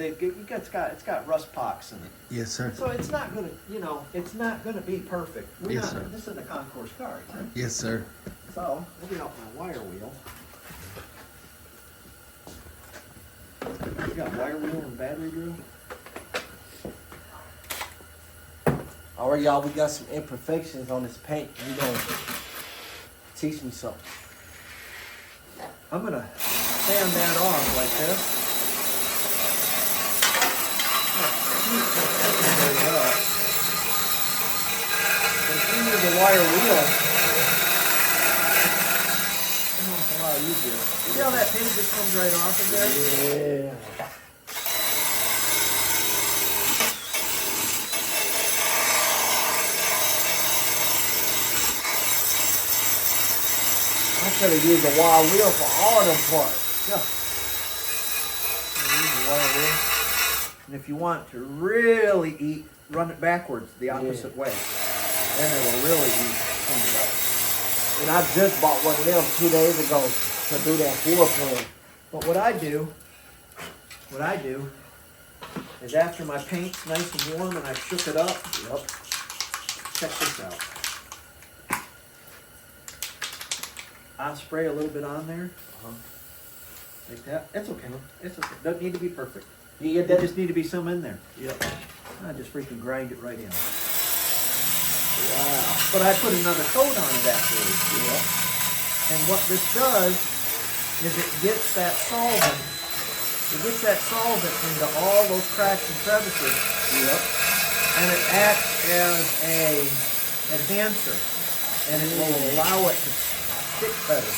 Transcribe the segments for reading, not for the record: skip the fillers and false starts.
it's got rust pox in it. Yes, sir. So it's not gonna, it's not gonna be perfect. Yes, sir. This is a concourse car, right? Yes, sir. So, I'll get out my wire wheel. You got wire wheel and battery drill? All right, y'all, we got some imperfections on this paint. You gonna teach me something? I'm gonna sand that off like this. Very well. But if you use a wire wheel, it's a lot easier. See how that paint just comes right off of there? Yeah. I could have used a wire wheel for all them parts. Yeah. Use a wire wheel. And if you want to really run it backwards the opposite way. Then it'll really eat things up. And I just bought one of them 2 days ago to do that floor plan. But what I do is after my paint's nice and warm and I've shook it up, check this out. I'll spray a little bit on there. Like that. It's okay. It's okay. Doesn't need to be perfect. You get There that? just need to be some in there. Yep. I just freaking grind it right in. Wow. But I put another coat on it afterwards. Yep. And what this does is it gets that solvent. It gets that solvent into all those cracks and crevices. Yep. And it acts as a enhancer. And it will allow it to stick better.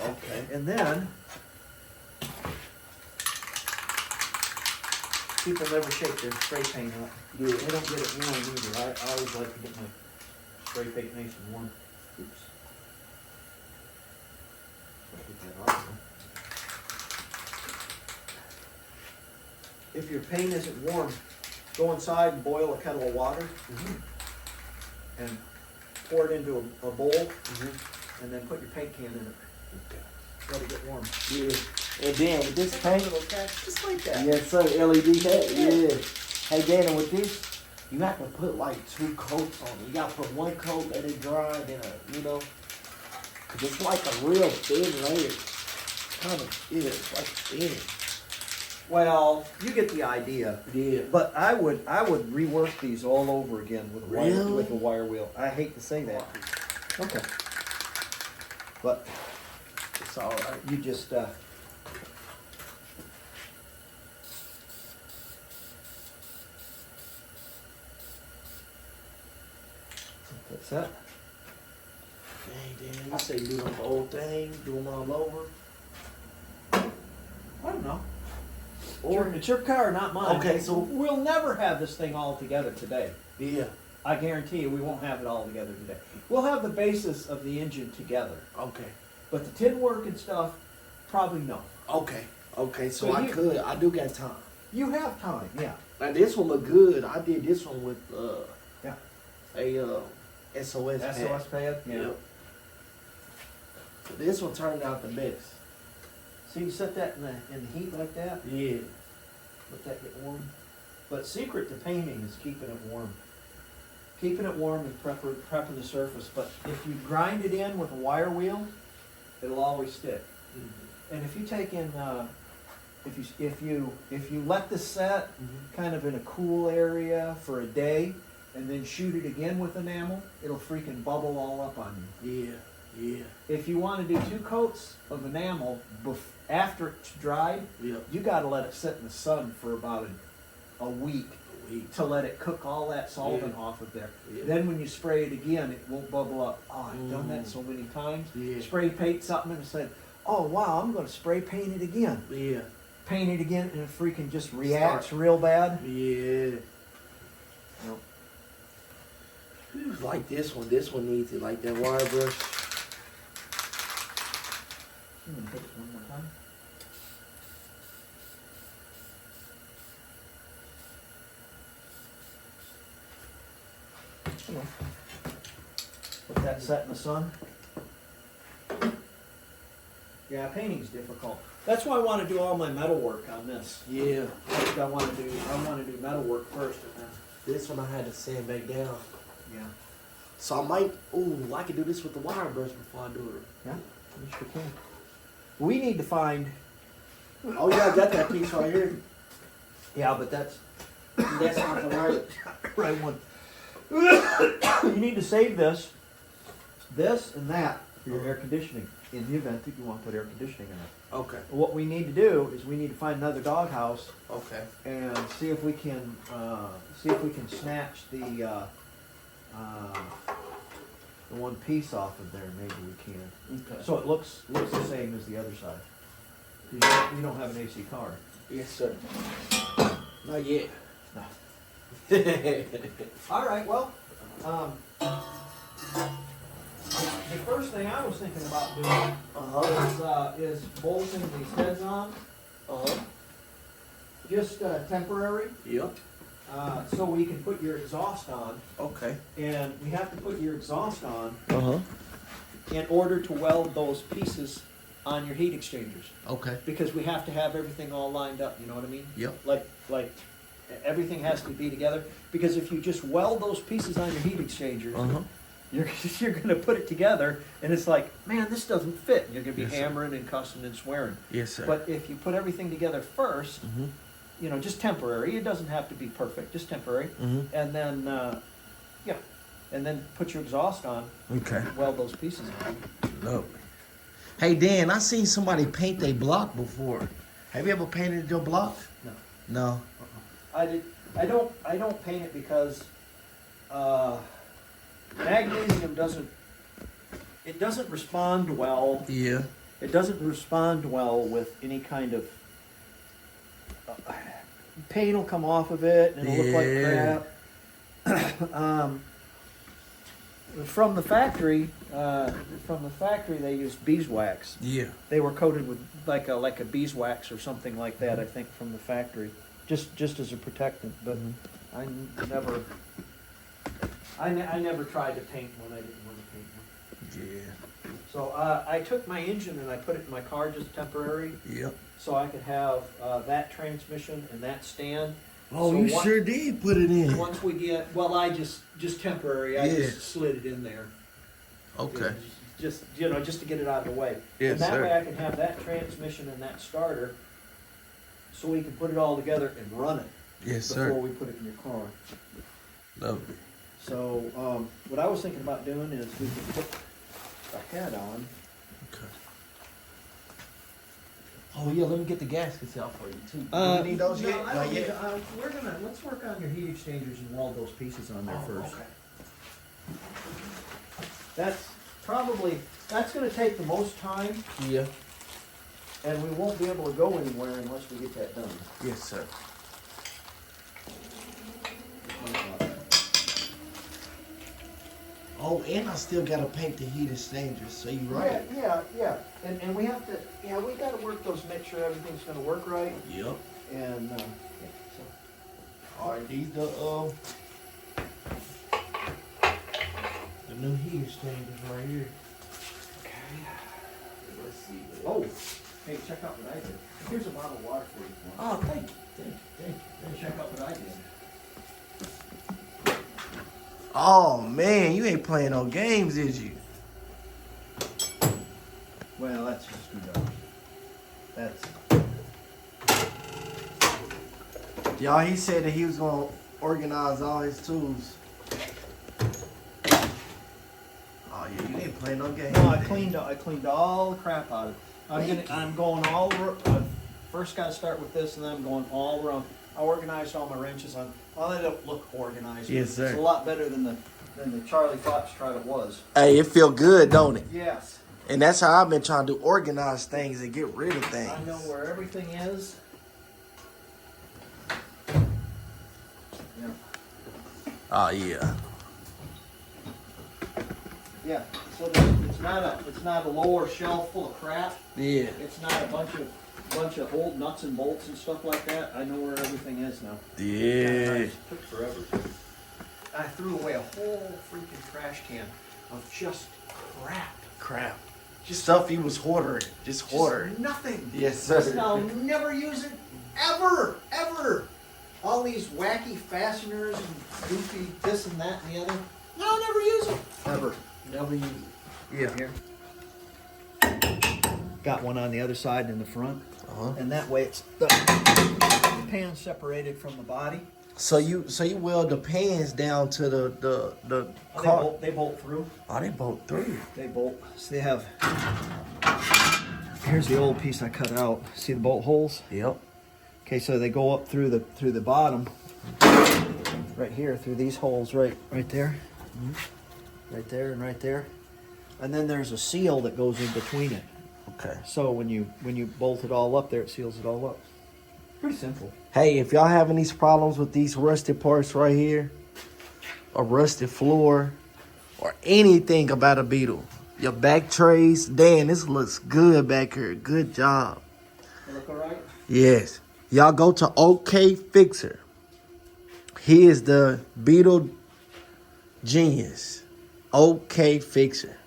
Okay. And then people never shake their spray paint up. Yeah. They don't get it warm either. I always like to get my spray paint nice and warm. Oops. Get that off now. If your paint isn't warm, go inside and boil a kettle of water and pour it into a bowl and then put your paint can in it. Let it get warm. Yeah. And then with this paint, Little catch, just like that. yes sir, LED hat, yeah. Hey Dana, with this, you have to put like 2 coats on it. You gotta put 1 coat, let it dry, then cause it's like a real thin layer. Kind of, yeah, it's like thin. Well, you get the idea. Yeah. But I would rework these all over again with Really? with a wire wheel. I hate to say that. Okay. But it's all right. You just that's that. Dang, Dan, I say do the whole thing, do them all over. I don't know. Or, It's your car, not mine. Okay, so- we'll never have this thing all together today. yeah, I guarantee you, we won't have it all together today. We'll have the basis of the engine together, okay, but the tin work and stuff, probably no. okay, okay, so So I do got time. You have time, yeah. Now this one look good. I did this one with Yeah. a SOS pad. SOS pad? Yep. So this one turned out the best. So you set that in the heat like that, Yeah. let that get warm. But secret to painting is keeping it warm. Keeping it warm and prepping the surface. But if you grind it in with a wire wheel, it'll always stick. And if you take in, if you let this set kind of in a cool area for a day, and then shoot it again with enamel, it'll freaking bubble all up on you. Yeah. Yeah. If you want to do 2 coats of enamel after it's dried, Yep. you got to let it sit in the sun for about a week to let it cook all that solvent off of there. Yeah. Then when you spray it again, it won't bubble up. Oh, I've done that so many times. Yeah. Spray paint something and said, oh wow, I'm going to spray paint it again. Yeah. Paint it again and it freaking just reacts real bad. Yeah. Nope. Like this one. This one needs it like that wire brush. I'm going to hit it one more time. Come on. Let that set in the sun. Yeah, painting's difficult. That's why I want to do all my metal work on this. Yeah. I want to do metal work first, and then This one I had to sand back down. yeah. So I might, ooh, I could do this with the wire brush before I do it. Yeah, you sure can. We need to find. Oh yeah, I got that piece right here. Yeah, but that's That's not the right. right one. You need to save this, and that for your air conditioning in the event that you want to put air conditioning in it. Okay. What we need to do is we need to find another doghouse Okay. and see if we can snatch the one piece off of there. Maybe we can. Okay. So it looks the same as the other side. You don't have an AC car. Yes, sir. Not yet. No. All right. Well, the first thing I was thinking about doing is bolting these heads on, just temporary, Yep. so we can put your exhaust on. Okay. And we have to put your exhaust on Uh-huh. in order to weld those pieces on your heat exchangers, Okay. because we have to have everything all lined up. You know what I mean? Yep. Like everything has to be together. Because if you just weld those pieces on your heat exchangers, Uh-huh. you're going to put it together, and it's like, man, this doesn't fit. You're going to be Yes, sir. hammering and cussing and swearing. Yes, sir. But if you put everything together first, Mm-hmm. you know, just temporary. It doesn't have to be perfect, just temporary. Mm-hmm. And then, and then put your exhaust on. Okay. Weld those pieces on. Lovely. Hey Dan, I seen somebody paint their block before. Have you ever painted your block? No. No. I don't paint it because magnesium doesn't respond well. Yeah. It doesn't respond well with any kind of paint will come off of it and it'll look like crap. From the factory, they used beeswax. Yeah. They were coated with like a beeswax or something like that. I think from the factory, just as a protectant. But I never tried to paint one. I didn't want to paint one. Yeah. So I took my engine and I put it in my car just temporary, Yep. so I could have that transmission and that stand. Oh, So you what- sure did put it in. Once we get, well, I just temporary. I Yeah. just slid it in there. Okay. Just just to get it out of the way. Yes, and that sir. way I can have that transmission and that starter, so we can put it all together and run it Yes, before sir. we put it in your car. Lovely. So what I was thinking about doing is we could put a head on. Okay. Oh yeah, let me get the gaskets out for you too. Do we need those no, yet? I Not don't need yet. to, let's work on your heat exchangers and weld those pieces on there first. Okay. That's going to take the most time, Yeah. and we won't be able to go anywhere unless we get that done. Yes, sir. Oh, and I still gotta paint the heat exchangers. So you right. Yeah. And we have to, we got to work those, make sure everything's going to work right. Yep. And so. All right, these the new heat exchangers right here. Let's see. Oh, hey, check out what I did. Here's a bottle of water for you. Oh, thank you. Hey, check out what I did. Oh man, you ain't playing no games, is you? Well, that's just screwdriver. That's. Y'all, he said that he was gonna organize all his tools. Oh yeah, you ain't playing no games. No, I cleaned all the crap out of it. I'm going all around. First got to start with this, and then I'm going all around. I organized all my wrenches on. Well, they don't look organized. Yes, but sir. It's a lot better than the Charlie Foxtrot it was. Hey, it feel good, don't it? Yes. And that's how I've been trying to organize things and get rid of things. I know where everything is. Yeah. Oh yeah. Yeah. So it's not a lower shelf full of crap. Yeah. It's not a bunch of old nuts and bolts and stuff like that. I know where everything is now. Yeah. It took forever. I threw away a whole freaking trash can of just crap. Crap. Stuff he was hoarding. Just hoarding. Nothing. Yes, sir. I'll never use it ever, ever. All these wacky fasteners and goofy this and that and the other. No, I'll never use them. Ever. Never use it. Yeah. Here. Got one on the other side in the front. Uh-huh. And that way it's the pan separated from the body. So you weld the pans down to the car. They bolt through. Oh, they bolt through. They bolt. So they have. Here's the old piece I cut out. See the bolt holes? Yep. Okay, so they go up through the bottom, right here, through these holes, right there, right there, and right there, and then there's a seal that goes in between it. Okay. So when you bolt it all up there, it seals it all up. Pretty simple. Hey, if y'all having these problems with these rusted parts right here, a rusted floor, or anything about a Beetle, your back trays, Dan, this looks good back here. Good job. Look all right? Yes. Y'all go to OK Fixer. He is the Beetle genius. OK Fixer.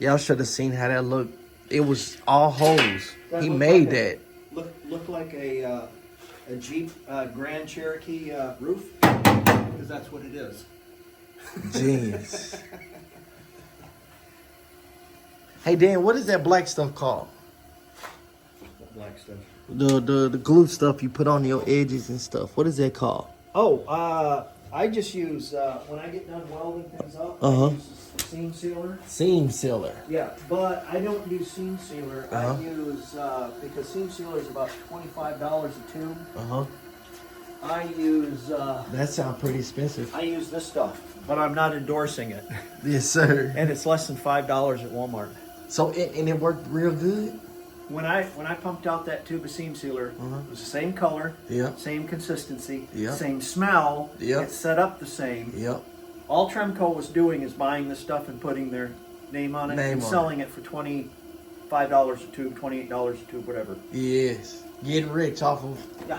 Y'all should have seen how that looked. It was all holes. He made that. Look like a Jeep Grand Cherokee roof, because that's what it is. Genius. Hey Dan, what is that black stuff called? Black stuff. The glue stuff you put on your edges and stuff. What is that called? Oh, I just use when I get done welding things up. Uh-huh. I use the seam sealer. Seam sealer. Yeah, but I don't use seam sealer. Uh-huh. I use because seam sealer is about $25 a tube. Uh-huh. I use That sounds pretty expensive. I use this stuff, but I'm not endorsing it. Yes, sir. And it's less than $5 at Walmart. So and it worked real good? When I pumped out that tube of seam sealer, Uh-huh. it was the same color, Yep. same consistency, Yeah. same smell. Yeah. It's set up the same. Yep. All Tremco was doing is buying this stuff and putting their name on it Name and on selling it for $25 a tube, $28 a tube, whatever. Yes. Getting rich off of. Yeah.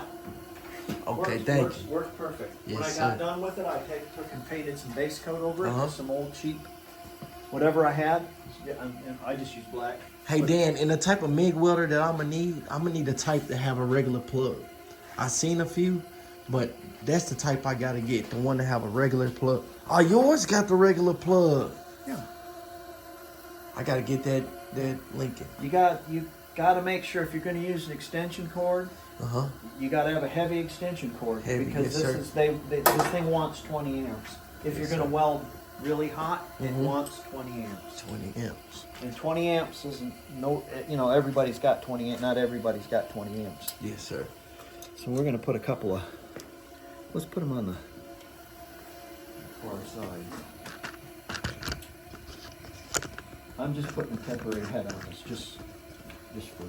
Okay, thank you. Works perfect. Yes, when I sir. got done with it, I took and painted some base coat over it, Uh-huh. with some old cheap, whatever I had. And I just used black. Hey Dan, in the type of MIG welder that I'm gonna need a type to have a regular plug. I seen a few, but that's the type I gotta get, the one to have a regular plug. Oh, yours got the regular plug. Yeah. I gotta get that Lincoln. You got to make sure if you're going to use an extension cord, Uh-huh. you got to have a heavy extension cord Heavy, because yes, sir. this thing wants 20 amps. If Yes, you're going to sir. weld really hot, it Mhm. wants 20 amps. 20 amps. And 20 amps isn't everybody's got 20 amps. Not everybody's got 20 amps. Yes, sir. So we're going to put a couple of. Let's put them on the far side. I'm just putting a temporary head on this, just for.